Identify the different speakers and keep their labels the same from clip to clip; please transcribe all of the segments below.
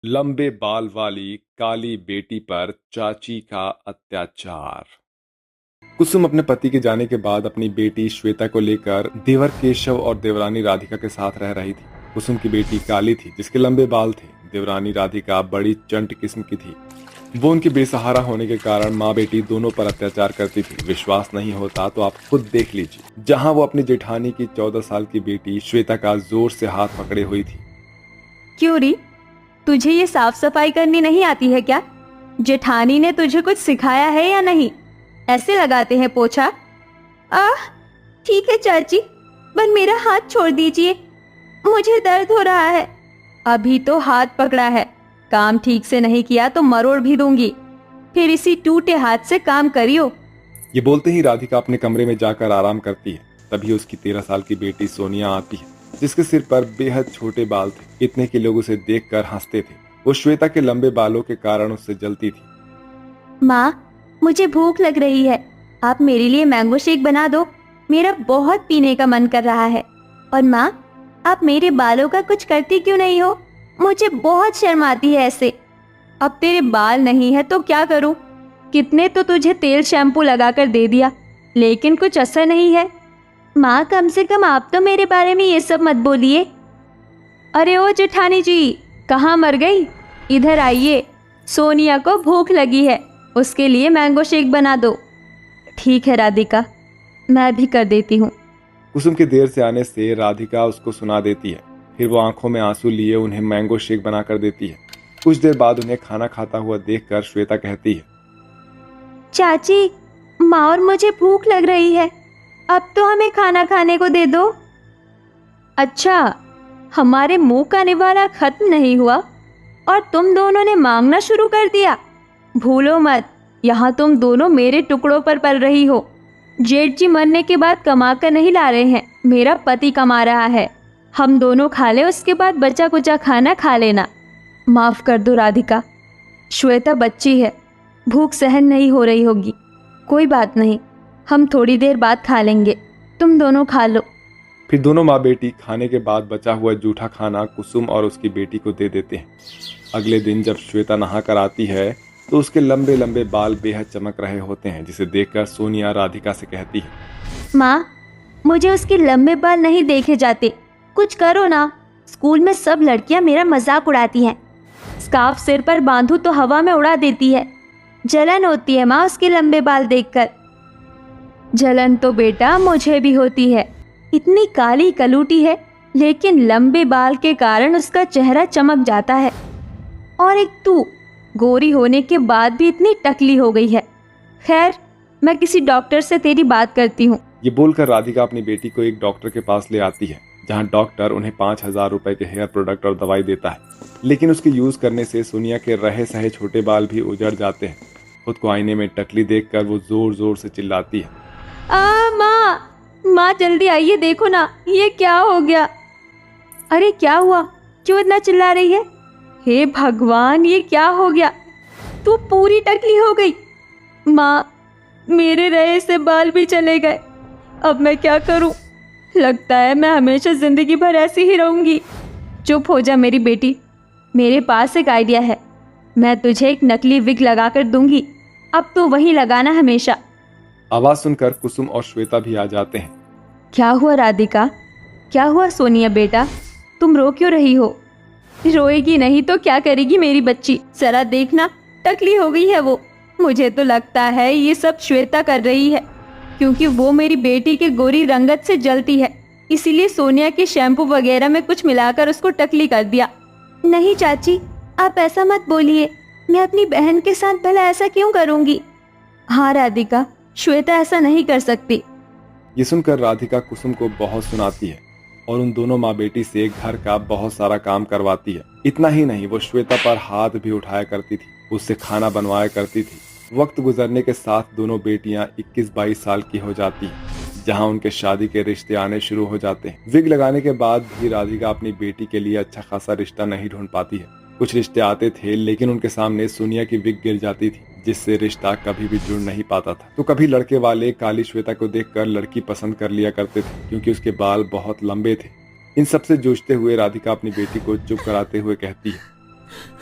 Speaker 1: लंबे बाल वाली काली बेटी पर चाची का अत्याचार। कुसुम अपने पति के जाने के बाद अपनी बेटी श्वेता को लेकर देवर केशव और देवरानी राधिका के साथ रह रही थी। कुसुम की बेटी काली थी जिसके लंबे बाल थे। देवरानी राधिका बड़ी चंट किस्म की थी। वो उनके बेसहारा होने के कारण माँ बेटी दोनों पर अत्याचार करती थी। विश्वास नहीं होता तो आप खुद देख लीजिए, जहाँ वो अपनी जेठानी की 14 साल की बेटी श्वेता का जोर से हाथ पकड़े हुई थी।
Speaker 2: क्यों री, तुझे ये साफ सफाई करनी नहीं आती है क्या? जेठानी ने तुझे कुछ सिखाया है या नहीं? ऐसे लगाते हैं पोछा। आह, ठीक है चाची, पर मेरा हाथ छोड़ दीजिए, मुझे दर्द हो रहा है। अभी तो हाथ पकड़ा है, काम ठीक से नहीं किया तो मरोड़ भी दूंगी। फिर इसी टूटे हाथ से काम करियो।
Speaker 1: ये बोलते ही राधिका अपने कमरे में जाकर आराम करती है। तभी उसकी 13 साल की बेटी सोनिया आती है, जिसके सिर पर बेहद छोटे बाल थे। इतने के लोग उसे देखकर हंसते थे। वो श्वेता के लंबे बालों के कारण उससे जलती थी।
Speaker 2: माँ, मुझे भूख लग रही है, आप मेरे लिए मैंगो शेक बना दो, मेरा बहुत पीने का मन कर रहा है। और माँ, आप मेरे बालों का कुछ करती क्यों नहीं हो? मुझे बहुत शर्म आती है ऐसे। अब तेरे बाल नहीं है तो क्या करूँ? कितने तो तुझे तेल शैम्पू लगाकर दे दिया, लेकिन कुछ असर नहीं है। माँ, कम से कम आप तो मेरे बारे में ये सब मत बोलिए। अरे ओ जेठानी जी, कहाँ मर गई? इधर आइए, सोनिया को भूख लगी है, उसके लिए मैंगो शेक बना दो। ठीक है राधिका, मैं भी कर देती हूँ।
Speaker 1: कुसुम के देर से आने से राधिका उसको सुना देती है। फिर वो आंखों में आंसू लिए उन्हें मैंगो शेक बनाकर देती है। कुछ देर बाद उन्हें खाना खाता हुआ देखकर श्वेता कहती है,
Speaker 2: चाची, माँ और मुझे भूख लग रही है, अब तो हमें खाना खाने को दे दो। अच्छा, हमारे मुंह का निवाला खत्म नहीं हुआ और तुम दोनों ने मांगना शुरू कर दिया। भूलो मत, यहाँ तुम दोनों मेरे टुकड़ों पर पल रही हो। जेठ जी मरने के बाद कमा कर नहीं ला रहे हैं, मेरा पति कमा रहा है। हम दोनों खा ले, उसके बाद बचा कुचा खाना खा लेना। माफ कर दो राधिका, श्वेता बच्ची है, भूख सहन नहीं हो रही होगी। कोई बात नहीं, हम थोड़ी देर बाद खा लेंगे, तुम दोनों खा लो।
Speaker 1: फिर दोनों माँ बेटी खाने के बाद बचा हुआ जूठा खाना कुसुम और उसकी बेटी को दे देते हैं। अगले दिन जब श्वेता नहा कर आती है तो उसके लंबे लंबे बाल बेहद चमक रहे होते हैं, जिसे देखकर सोनिया राधिका से कहती है,
Speaker 2: माँ, मुझे उसके लंबे बाल नहीं देखे जाते, कुछ करो ना। स्कूल में सब लड़कियां मेरा मजाक उड़ाती हैं। स्कार्फ सिर पर बांधू तो हवा में उड़ा देती है। जलन होती है माँ उसके लंबे बाल देखकर। जलन तो बेटा मुझे भी होती है, इतनी काली कलूटी है, लेकिन लंबे बाल के कारण उसका चेहरा चमक जाता है। और एक तू, गोरी होने के बाद भी इतनी टकली हो गई है। खैर, मैं किसी डॉक्टर से तेरी बात करती हूँ।
Speaker 1: ये बोलकर राधिका अपनी बेटी को एक डॉक्टर के पास ले आती है, जहाँ डॉक्टर उन्हें 5,000 रुपए के हेयर प्रोडक्ट और दवाई देता है। लेकिन उसके यूज करने से सोनिया के रहे सहे छोटे बाल भी उजड़ जाते हैं। खुद को आईने में टकली देखकर वो जोर जोर से चिल्लाती है,
Speaker 2: माँ जल्दी आइए, देखो ना ये क्या हो गया। अरे क्या हुआ, क्यों इतना चिल्ला रही है? हे भगवान, ये क्या हो गया? तू पूरी टकली हो गई। माँ, मेरे रहे से बाल भी चले गए, अब मैं क्या करूं? लगता है मैं हमेशा जिंदगी भर ऐसी ही रहूंगी। चुप हो जा मेरी बेटी, मेरे पास एक आइडिया है। मैं तुझे एक नकली विग लगाकर दूंगी, अब तो वही लगाना हमेशा।
Speaker 1: आवाज सुनकर कुसुम और श्वेता भी आ जाते हैं।
Speaker 2: क्या हुआ राधिका, क्या हुआ सोनिया बेटा, तुम रो क्यों रही हो? रोएगी नहीं तो क्या करेगी मेरी बच्ची? जरा देखना, टकली हो गई है वो। मुझे तो लगता है ये सब श्वेता कर रही है, क्योंकि वो मेरी बेटी के गोरी रंगत से जलती है, इसीलिए सोनिया के शैम्पू वगैरह में कुछ मिलाकर उसको टकली कर दिया। नहीं चाची, आप ऐसा मत बोलिए, मैं अपनी बहन के साथ भला ऐसा क्यों करूंगी? हाँ राधिका, श्वेता ऐसा नहीं कर सकती।
Speaker 1: ये सुनकर राधिका कुसुम को बहुत सुनाती है और उन दोनों माँ बेटी से घर का बहुत सारा काम करवाती है। इतना ही नहीं, वो श्वेता पर हाथ भी उठाया करती थी, उससे खाना बनवाया करती थी। वक्त गुजरने के साथ दोनों बेटियां 21-22 साल की हो जाती हैं, जहां उनके शादी के रिश्ते आने शुरू हो जाते हैं। विग लगाने के बाद भी राधिका अपनी बेटी के लिए अच्छा खासा रिश्ता नहीं ढूंढ पाती है। कुछ रिश्ते आते थे, लेकिन उनके सामने सोनिया की विग गिर जाती थी, जिससे रिश्ता कभी भी जुड़ नहीं पाता था। तो कभी लड़के वाले काली श्वेता को देखकर लड़की पसंद कर लिया करते थे, क्योंकि उसके बाल बहुत लंबे थे। इन सब से जूझते हुए राधिका अपनी बेटी को चुप कराते हुए कहती है,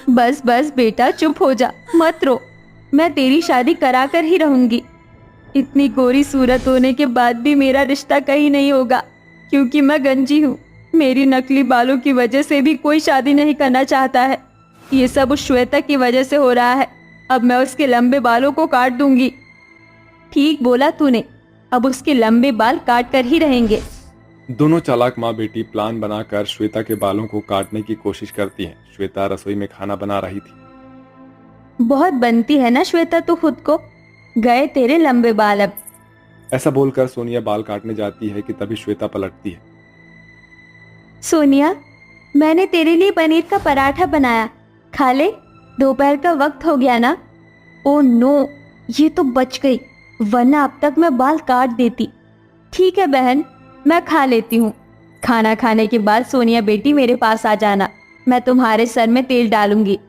Speaker 2: बस बस बेटा, चुप हो जा, मत रो। मैं तेरी शादी करा कर ही रहूंगी। इतनी गोरी सूरत होने के बाद भी मेरा रिश्ता कहीं नहीं होगा, क्योंकि मैं गंजी हूँ। मेरी नकली बालों की वजह से भी कोई शादी नहीं करना चाहता है। ये सब उस श्वेता की वजह से हो रहा है। अब मैं उसके लंबे बालों को काट दूंगी। ठीक बोला तूने, अब उसके लंबे बाल काट कर ही रहेंगे।
Speaker 1: दोनों चालाक माँ बेटी प्लान बनाकर श्वेता के बालों को काटने की कोशिश करती हैं। श्वेता रसोई में खाना बना रही थी।
Speaker 2: बहुत बनती है ना श्वेता तू खुद को, गए तेरे लंबे बाल अब।
Speaker 1: ऐसा बोलकर सोनिया बाल काटने जाती है कि तभी श्वेता पलटती है।
Speaker 2: सोनिया, मैंने तेरे लिए पनीर का पराठा बनाया, खा ले। दोपहर का वक्त हो गया ना। ओ नो, ये तो बच गई, वरना अब तक मैं बाल काट देती। ठीक है बहन, मैं खा लेती हूँ। खाना खाने के बाद सोनिया बेटी मेरे पास आ जाना, मैं तुम्हारे सर में तेल डालूंगी।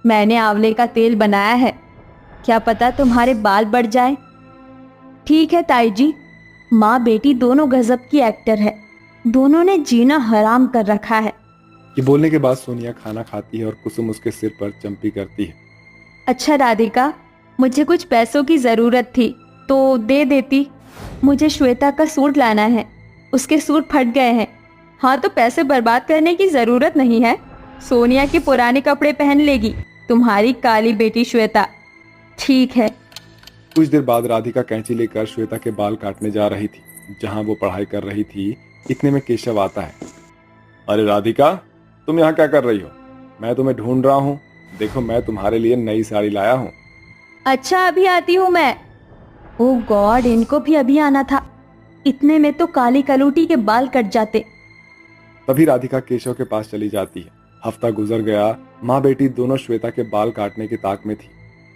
Speaker 2: मैंने आंवले का तेल बनाया है, क्या पता तुम्हारे बाल बढ़ जाए। ठीक है ताई जी। माँ बेटी दोनों गजब की एक्टर है, दोनों ने जीना हराम कर रखा है।
Speaker 1: ये बोलने के बाद सोनिया खाना खाती है और कुसुम उसके सिर पर चंपी करती है।
Speaker 2: अच्छा राधिका, मुझे कुछ पैसों की जरूरत थी तो दे देती। मुझे श्वेता का सूट लाना है, उसके सूट फट गए हैं। हाँ तो पैसे बर्बाद करने की जरूरत नहीं है, सोनिया के पुराने कपड़े पहन लेगी तुम्हारी काली बेटी श्वेता। ठीक है।
Speaker 1: कुछ देर बाद राधिका कैंची लेकर श्वेता के बाल काटने जा रही थी, जहां वो पढ़ाई कर रही थी। इतने में केशव आता है। अरे राधिका, तुम यहाँ क्या कर रही हो? मैं तुम्हें ढूंढ रहा हूँ। देखो, मैं तुम्हारे लिए नई साड़ी लाया हूँ।
Speaker 2: अच्छा, अभी आती हूँ मैं। ओह गॉड, इनको भी अभी आना था। इतने में तो काली कलूटी के बाल कट जाते।
Speaker 1: तभी राधिका केशव के पास चली जाती है। हफ्ता गुजर गया। माँ बेटी दोनों श्वेता के बाल काटने की ताक में थी,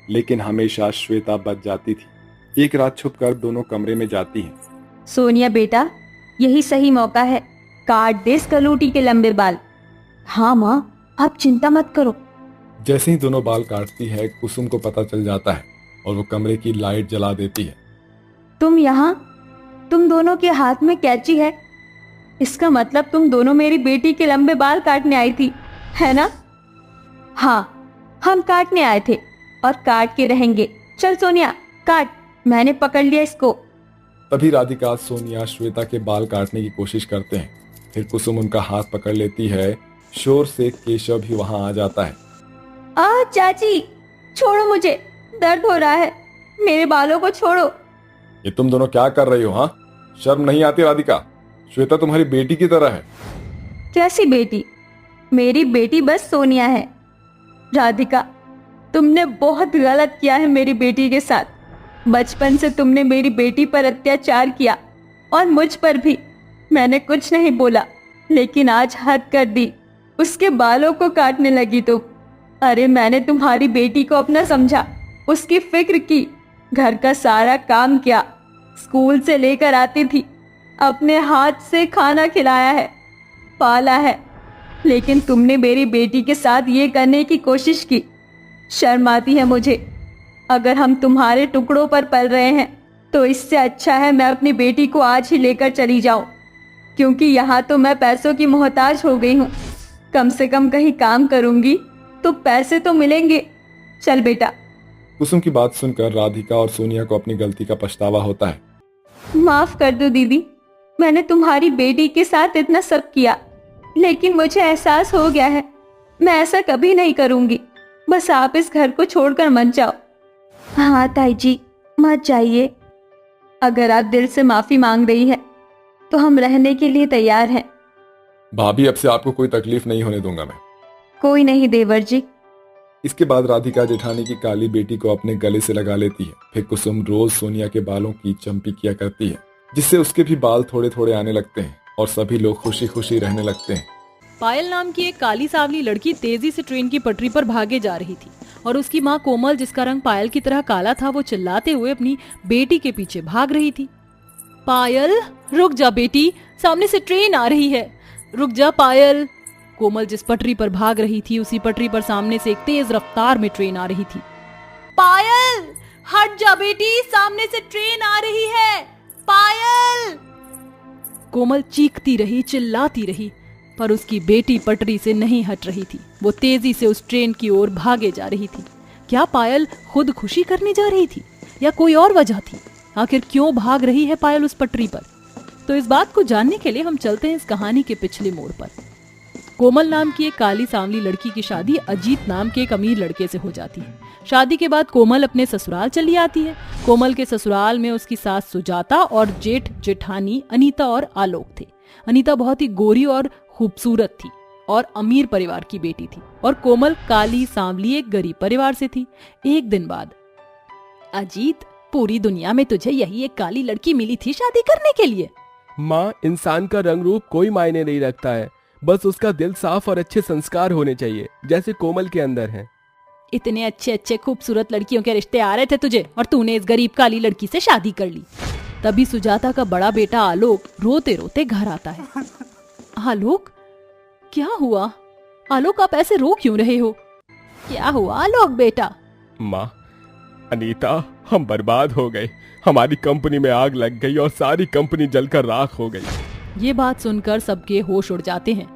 Speaker 1: लेकिन हमेशा श्वेता बच जाती थी। एक रात छुपकर दोनों कमरे में जाती हैं।
Speaker 2: सोनिया बेटा, यही सही मौका है, काट दे इस कलूटी के लंबे बाल। हाँ माँ, आप चिंता मत करो।
Speaker 1: जैसे ही दोनों बाल काटती है, कुसुम को पता चल जाता है और वो कमरे की लाइट जला देती है।
Speaker 2: तुम यहाँ, तुम दोनों के हाथ में कैंची है, इसका मतलब तुम दोनों मेरी बेटी के लंबे बाल काटने आई थी, है ना? हाँ, हम काटने आए थे और काट के रहेंगे। चल सोनिया, काट, मैंने पकड़ लिया इसको।
Speaker 1: तभी राधिका सोनिया श्वेता के बाल काटने की कोशिश करते हैं। फिर कुसुम उनका हाथ पकड़ लेती है। शोर से केशव भी वहां आ जाता है।
Speaker 2: चाची, छोड़ो मुझे, दर्द हो रहा है, मेरे बालों को छोड़ो।
Speaker 1: ये तुम दोनों क्या कर रही हो? हाँ, शर्म नहीं आती राधिका? श्वेता तुम्हारी बेटी की तरह है।
Speaker 2: कैसी बेटी? मेरी बेटी बस सोनिया है। राधिका, तुमने बहुत गलत किया है मेरी बेटी के साथ। बचपन से तुमने मेरी बेटी पर अत्याचार किया और मुझ पर भी। मैंने कुछ नहीं बोला, लेकिन आज हद कर दी, उसके बालों को काटने लगी तुम। अरे मैंने तुम्हारी बेटी को अपना समझा, उसकी फिक्र की, घर का सारा काम किया, स्कूल से लेकर आती थी, अपने हाथ से खाना खिलाया है, पाला है, लेकिन तुमने मेरी बेटी के साथ ये करने की कोशिश की। शर्म आती है मुझे। अगर हम तुम्हारे टुकड़ों पर पल रहे हैं तो इससे अच्छा है मैं अपनी बेटी को आज ही लेकर चली जाऊं, क्योंकि यहाँ तो मैं पैसों की मोहताज हो गई हूँ। कम से कम कहीं काम करूंगी तो पैसे तो मिलेंगे। चल बेटा।
Speaker 1: कुसुम की बात सुनकर राधिका और सोनिया को अपनी गलती का पछतावा होता है।
Speaker 2: माफ कर दो दीदी, मैंने तुम्हारी बेटी के साथ इतना सब किया, लेकिन मुझे एहसास हो गया है मैं ऐसा कभी नहीं करूंगी। बस आप इस घर को छोड़कर मत जाओ। हाँ ताई जी, मत जाइए। अगर आप दिल से माफी मांग रही है तो हम रहने के लिए तैयार हैं।
Speaker 1: भाभी, अब से आपको कोई तकलीफ नहीं होने दूंगा मैं।
Speaker 2: कोई नहीं देवर जी।
Speaker 1: इसके बाद राधिका जेठानी की काली बेटी को अपने गले से लगा लेती है। फिर कुसुम रोज सोनिया के बालों की चंपी किया करती है, जिससे उसके भी बाल थोड़े थोड़े आने लगते हैं और सभी लोग खुशी खुशी रहने लगते हैं।
Speaker 3: पायल नाम की एक काली सांवली लड़की तेजी से ट्रेन की पटरी पर भागे जा रही थी और उसकी माँ कोमल, जिसका रंग पायल की तरह काला था, वो चिल्लाते हुए अपनी बेटी के पीछे भाग रही थी। पायल, रुक जा बेटी, सामने से ट्रेन आ रही है, रुक जा पायल। कोमल जिस पटरी पर भाग रही थी उसी पटरी पर सामने से एक तेज रफ्तार में ट्रेन आ रही थी। पायल, हट जा बेटी, सामने से ट्रेन आ रही है, पायल। कोमल चीखती रही, चिल्लाती रही। पर उसकी बेटी पटरी से नहीं हट रही थी। वो तेजी से उस ट्रेन की ओर भागे जा रही थी। क्या पायल खुद खुशी करने जा रही थी या कोई और वजह थी? आखिर क्यों भाग रही है पायल उस पटरी पर? तो इस बात को जानने के लिए हम चलते हैं इस कहानी के पिछले मोड़ पर। कोमल नाम की एक काली सांवली लड़की की शादी अजीत नाम के एक अमीर लड़के से हो जाती है। शादी के बाद कोमल अपने ससुराल चली आती है। कोमल के ससुराल में उसकी सास सुजाता और जेठ जेठानी अनीता और आलोक थे। अनीता बहुत ही गोरी और खूबसूरत थी और अमीर परिवार की बेटी थी, और कोमल काली सांवली एक गरीब परिवार से थी। एक दिन बाद, अजीत, पूरी दुनिया में तुझे यही एक काली लड़की मिली थी शादी करने के लिए?
Speaker 4: माँ, इंसान का रंग रूप कोई मायने नहीं रखता है, बस उसका दिल साफ और अच्छे संस्कार होने चाहिए, जैसे कोमल के अंदर हैं।
Speaker 3: इतने अच्छे अच्छे खूबसूरत लड़कियों के रिश्ते आ रहे थे तुझे, और तूने इस गरीब काली लड़की से शादी कर ली। तभी सुजाता का बड़ा बेटा आलोक रोते रोते घर आता है। आलोक, क्या हुआ? आलोक, आप ऐसे रो क्यों रहे हो? क्या हुआ आलोक बेटा?
Speaker 4: माँ, अनीता, हम बर्बाद हो गए। हमारी कंपनी में आग लग गई और सारी कंपनी जलकर राख हो गई।
Speaker 3: ये बात सुनकर सबके होश उड़ जाते हैं।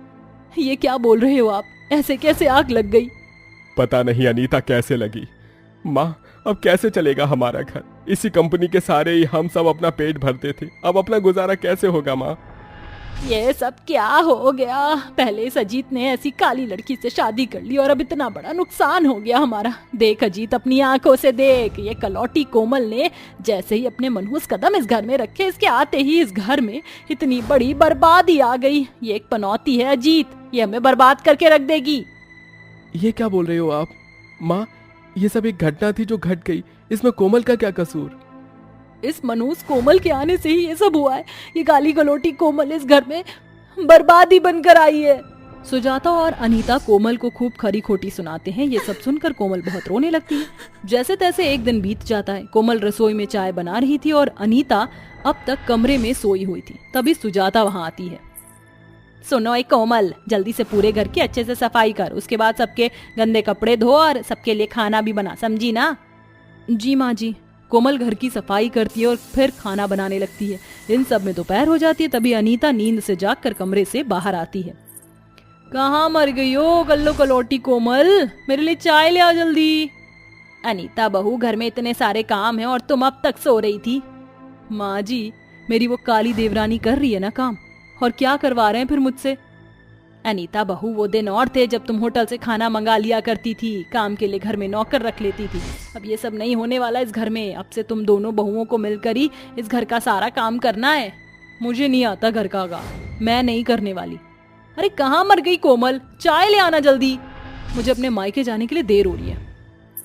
Speaker 3: ये क्या बोल रहे हो आप? ऐसे कैसे आग लग गई?
Speaker 4: पता नहीं अनीता कैसे लगी। माँ, अब कैसे चलेगा हमारा घर? इसी कंपनी के सारे ही हम सब अपना पेट भरते थे, अब अपना गुजारा कैसे होगा माँ?
Speaker 3: ये सब क्या हो गया? पहले इस अजीत ने ऐसी काली लड़की से शादी कर ली और अब इतना बड़ा नुकसान हो गया हमारा। देख अजीत, अपनी आंखों से देख, ये कलौटी कोमल ने जैसे ही अपने मनहूस कदम इस घर में रखे, इसके आते ही इस घर में इतनी बड़ी बर्बादी आ गई। ये एक पनौती है अजीत, ये हमें बर्बाद करके रख देगी।
Speaker 4: ये क्या बोल रहे हो आप? माँ, ये सब एक घटना थी जो घट गई, इसमें कोमल का क्या कसूर?
Speaker 3: इस मनहूस कोमल के आने से ही ये सब हुआ है। ये काली गलोटी कोमल इस घर में बर्बादी बनकर आई है। सुजाता और अनीता कोमल को खूब खरी खोटी सुनाते हैं। ये सब सुनकर कोमल बहुत रोने लगती है। जैसे तैसे एक दिन बीत जाता है। कोमल रसोई में चाय बना रही थी और अनीता अब तक कमरे में सोई हुई थी। तभी सुजाता वहां आती है। सुनो ए कोमल, जल्दी से पूरे घर की अच्छे से सफाई कर, उसके बाद सबके गंदे कपड़े धो और सबके लिए खाना भी बना, समझी ना? जी माँ जी। कोमल घर की सफाई करती है और फिर खाना बनाने लगती है। इन सब में दोपहर हो जाती है। तभी अनीता नींद से जागकर कमरे से बाहर आती है। कहाँ मर गई हो कल्लो कलौटी कोमल? मेरे लिए चाय ले आओ जल्दी। अनीता बहू, घर में इतने सारे काम हैं और तुम अब तक सो रही थी। माँ जी, मेरी वो काली देवरानी कर रही है ना काम, और क्या करवा रहे हैं फिर मुझसे? अनीता बहू, वो दिन और थे जब तुम होटल से खाना मंगा लिया करती थी, काम के लिए घर में नौकर रख लेती थी। अब ये सब नहीं होने वाला इस घर में। अब से तुम दोनों बहुओं को मिलकर ही इस घर का सारा काम करना है। मुझे नहीं आता घर का काम, मैं नहीं करने वाली। अरे कहाँ मर गई कोमल? चाय ले आना जल्दी, मुझे अपने मायके जाने के लिए देर हो रही है।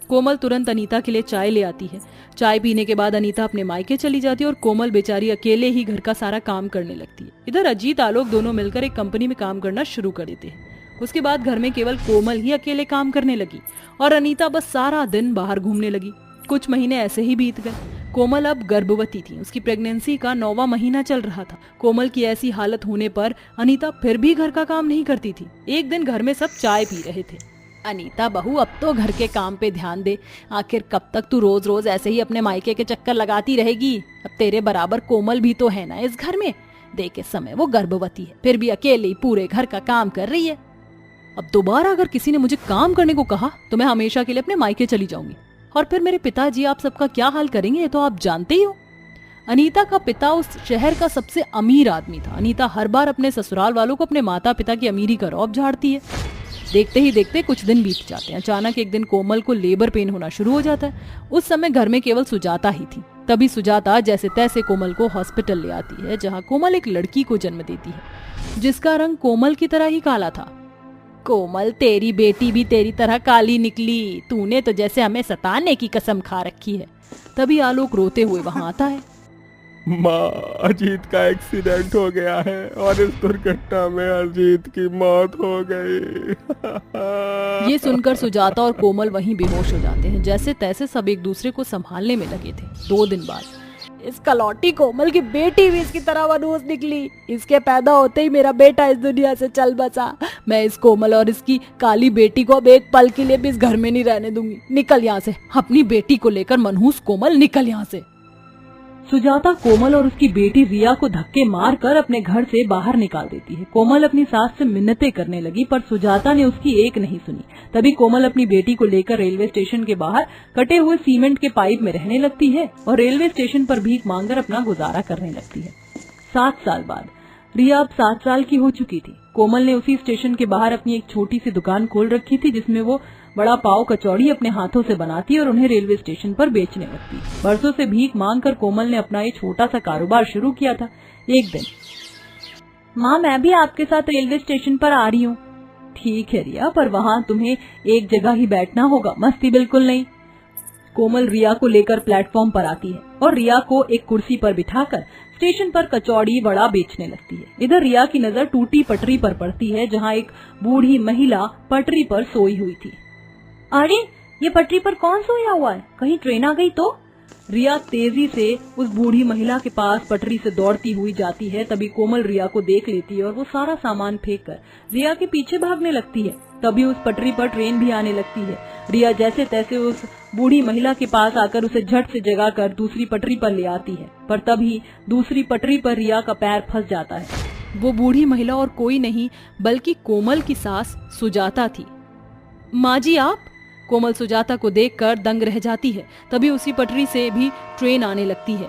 Speaker 3: कोमल तुरंत अनीता के लिए चाय ले आती है। चाय पीने के बाद अनीता अपने मायके चली जाती है और कोमल बेचारी अकेले ही घर का सारा काम करने लगती है। इधर अजीत आलोक दोनों मिलकर एक कंपनी में काम करना शुरू कर देते हैं। उसके बाद घर में केवल कोमल ही अकेले काम करने लगी और अनीता बस सारा दिन बाहर घूमने लगी। कुछ महीने ऐसे ही बीत गए। कोमल अब गर्भवती थी। उसकी प्रेगनेंसी का 9वां महीना चल रहा था। कोमल की ऐसी हालत होने पर अनीता फिर भी घर का काम नहीं करती थी। एक दिन घर में सब चाय पी रहे थे। अनीता बहू, अब तो घर के काम पे ध्यान दे। आखिर कब तक तू रोज रोज ऐसे ही अपने मायके के चक्कर लगाती रहेगी? अब तेरे बराबर कोमल भी तो है ना इस घर में। देख, इस समय वो गर्भवती है, फिर भी अकेले ही पूरे घर का काम कर रही है। अब दोबारा अगर किसी ने मुझे काम करने को कहा तो मैं हमेशा के लिए अपने मायके चली जाऊंगी। और फिर मेरे पिताजी आप सबका क्या हाल करेंगे ये तो आप जानते ही हो। अनीता का पिता उस शहर का सबसे अमीर आदमी था। अनीता हर बार अपने ससुराल वालों को अपने माता पिता की अमीरी का रौब झाड़ती है। देखते ही देखते कुछ दिन बीत जाते हैं। अचानक एक दिन कोमल को लेबर पेन होना शुरू हो जाता है। उस समय घर में केवल सुजाता ही थी। तभी सुजाता जैसे तैसे कोमल को हॉस्पिटल ले आती है, जहां कोमल एक लड़की को जन्म देती है जिसका रंग कोमल की तरह ही काला था। कोमल, तेरी बेटी भी तेरी तरह काली निकली। तूने तो जैसे हमें सताने की कसम खा रखी है। तभी आलोक रोते हुए वहां आता है।
Speaker 4: माँ, अजीत का एक्सीडेंट हो गया है और इस दुर्घटना में अजीत की मौत हो गई।
Speaker 3: ये सुनकर सुजाता और कोमल वहीं बेहोश हो जाते हैं। जैसे तैसे सब एक दूसरे को संभालने में लगे थे। 2 दिन बाद इस कलौटी कोमल की बेटी भी इसकी तरह मनहूस निकली। इसके पैदा होते ही मेरा बेटा इस दुनिया से चल बसा। मैं इस कोमल और इसकी काली बेटी को अब एक पल के लिए भी इस घर में नहीं रहने दूंगी। निकल यहाँ से, अपनी बेटी को लेकर मनहूस कोमल, निकल यहाँ से। सुजाता कोमल और उसकी बेटी रिया को धक्के मारकर अपने घर से बाहर निकाल देती है। कोमल अपनी सास से मिन्नतें करने लगी पर सुजाता ने उसकी एक नहीं सुनी। तभी कोमल अपनी बेटी को लेकर रेलवे स्टेशन के बाहर कटे हुए सीमेंट के पाइप में रहने लगती है और रेलवे स्टेशन पर भीख मांगकर अपना गुजारा करने लगती है। 7 साल बाद रिया अब 7 साल की हो चुकी थी। कोमल ने उसी स्टेशन के बाहर अपनी एक छोटी सी दुकान खोल रखी थी जिसमें वो बड़ा पाव कचौड़ी अपने हाथों से बनाती और उन्हें रेलवे स्टेशन पर बेचने लगती। बरसों से भीख मांगकर कोमल ने अपना ये छोटा सा कारोबार शुरू किया था। एक दिन, माँ मैं भी आपके साथ रेलवे स्टेशन पर आ रही हूँ। ठीक है रिया, पर वहाँ तुम्हें एक जगह ही बैठना होगा, मस्ती बिल्कुल नहीं। कोमल रिया को लेकर प्लेटफॉर्म पर आती है और रिया को एक कुर्सी पर बिठाकर स्टेशन पर कचौड़ी वड़ा बेचने लगती है। इधर रिया की नजर टूटी पटरी पर पड़ती है जहाँ एक बूढ़ी महिला पटरी पर सोई हुई थी। अरे ये पटरी पर कौन सोया हुआ है, कहीं ट्रेन आ गई तो? रिया तेजी से उस बूढ़ी महिला के पास पटरी से दौड़ती हुई जाती है। तभी कोमल रिया को देख लेती है और वो सारा सामान फेंककर रिया के पीछे भागने लगती है। तभी उस पटरी पर ट्रेन भी आने लगती है। रिया जैसे तैसे उस बूढ़ी महिला के पास आकर उसे झट से जगाकर दूसरी पटरी पर ले आती है, पर तभी दूसरी पटरी पर रिया का पैर फंस जाता है। वो बूढ़ी महिला और कोई नहीं बल्कि कोमल की सास सुजाता थी। माँ जी आप? कोमल सुजाता को देखकर दंग रह जाती है। तभी उसी पटरी से भी ट्रेन आने लगती है।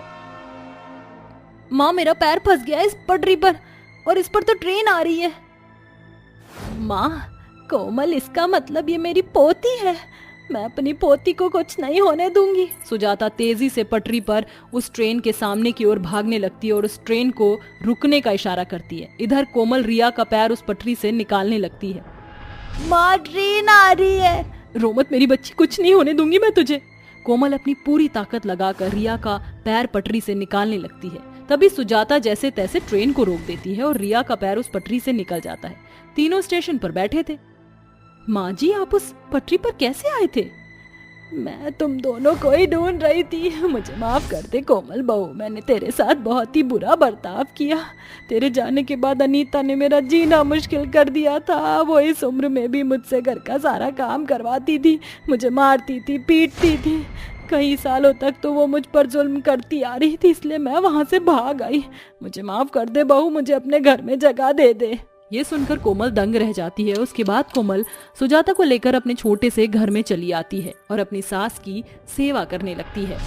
Speaker 3: माँ मेरा पैर फंस गया इस पटरी पर और इस पर तो ट्रेन आ रही है। माँ कोमल, इसका मतलब ये मेरी पोती है, मैं अपनी पोती को कुछ नहीं होने दूंगी। सुजाता तेजी से पटरी पर उस ट्रेन के सामने की ओर भागने लगती है और उस ट्रेन को रुकने का इशारा करती है। इधर कोमल रिया का पैर उस पटरी से निकालने लगती है। माँ ट्रेन आ रही है। रो मत मेरी बच्ची, कुछ नहीं होने दूंगी मैं तुझे। कोमल अपनी पूरी ताकत लगाकर रिया का पैर पटरी से निकालने लगती है। तभी सुजाता जैसे तैसे ट्रेन को रोक देती है और रिया का पैर उस पटरी से निकल जाता है। तीनों स्टेशन पर बैठे थे। माँ जी आप उस पटरी पर कैसे आए थे? मैं तुम दोनों को ही ढूंढ रही थी, मुझे माफ कर दे कोमल बहू, मैंने तेरे साथ बहुत ही बुरा बर्ताव किया। तेरे जाने के बाद अनीता ने मेरा जीना मुश्किल कर दिया था। वो इस उम्र में भी मुझसे घर का सारा काम करवाती थी, मुझे मारती थी, पीटती थी। कई सालों तक तो वो मुझ पर जुल्म करती आ रही थी, इसलिए मैं वहां से भाग आई। मुझे माफ कर दे बहू, मुझे अपने घर में जगह दे दे। ये सुनकर कोमल दंग रह जाती है। उसके बाद कोमल सुजाता को लेकर अपने छोटे से घर में चली आती है और अपनी सास की सेवा करने लगती है।